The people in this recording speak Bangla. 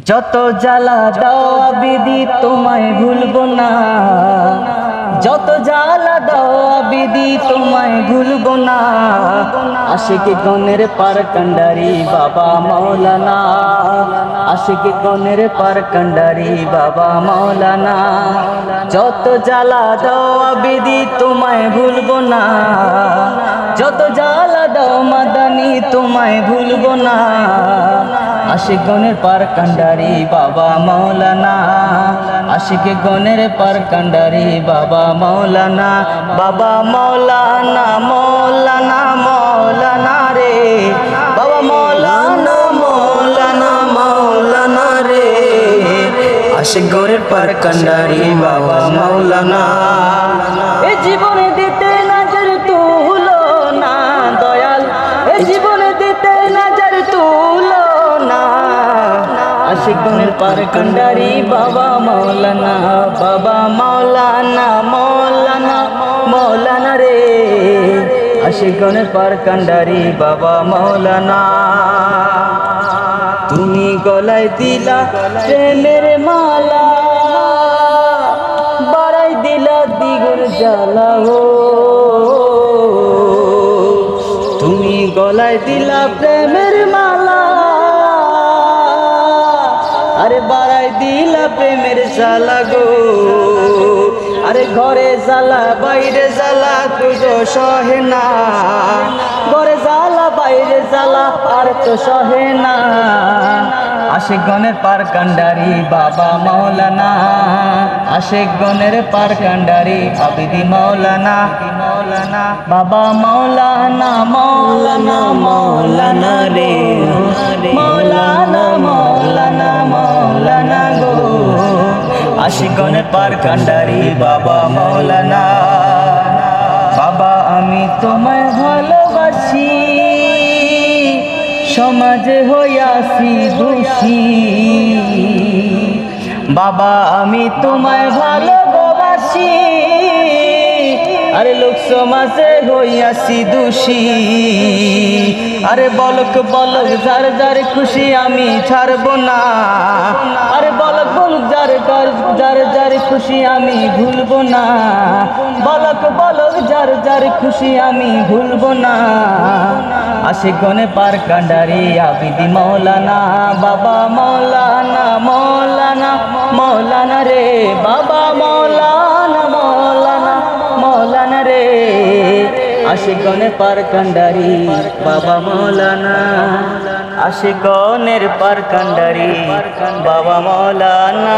যত জ্বালা দাও আবিদি তোমায় ভুলবো না, যত জ্বালা দাও আবিদি তোমায় ভুলবো না। আশিকি গনের পার কান্ডারি বাবা মাওলানা, আশিকি গনের পার কান্ডারি বাবা মাওলানা। যত জ্বালা দাও আবিদি তোমায় ভুলবো না, যত জ্বালা দাও মাদানি তোমায় ভুলবো না। আশিক গনের পার কান্ডারি বাবা মাওলানা, আশিক গনের পার কান্ডারি বাবা মাওলানা। বাবা মাওলানা মাওলানা মাওলানা রে, বাবা মাওলানা মাওলানা মাওলানা রে। আশিক গনের পার কান্ডারি বাবা মাওলানা। এ জীবনে দিতে নজর তুলো না দয়াল, এ জীবনে দিতে নজর তুলো না। আশিক গনের পার কান্ডারি বাবা মাওলানা, বাবা মাওলানা মাওলানা মাওলানা রে। আশিক গনের পার কান্ডারি বাবা মাওলানা। তুমি গলায় দিলা প্রেমের মালা, বাড়াই দিলা দ্বিগুণ জ্বালা গো। তুমি গলায় দিলা প্রেমের মালা, আরে বাড়াই দিলা প্রেমের জ্বালা গো। আরে ঘরে জ্বালা বাইরে জ্বালা তুজো সহে না, ঘরে জ্বালা বাইরে জ্বালা আর তো সহে না। আশিক গনের পার কান্ডারি বাবা মাওলানা, আশিক গনের পার কান্ডারি আবিদি মাওলানা। বাবা মাওলানা মাওলানা মাওলানা রে, মাওলানা মাওলানা মাওলানা গো। আশিক গনের পার কান্ডারি বাবা মাওলানা। বাবা আমি তোমায় ভালোবাসি, সমাজে হইয়াছি দোষী। বাবা আমি তোমায় ভালোবাসি, আরে লোক সমাজে হইয়াছি দোষী। আরে বলক বলক যার যার খুশি আমি ছাড়বো না, আরে বলক বলক যার যার যার খুশি আমি ভুলবো না। বলক বলক যার যার খুশি আমি ভুলবো না। আশিক গনের পার কান্ডারি আবিদি মাওলানা, বাবা মাওলানা মাওলানা মাওলানা রে, বাবা মাওলানা মাওলানা মাওলানা রে। আশিক গনের পার কান্ডারি বাবা মাওলানা, আশিক গনের পার কান্ডারি বাবা মাওলানা।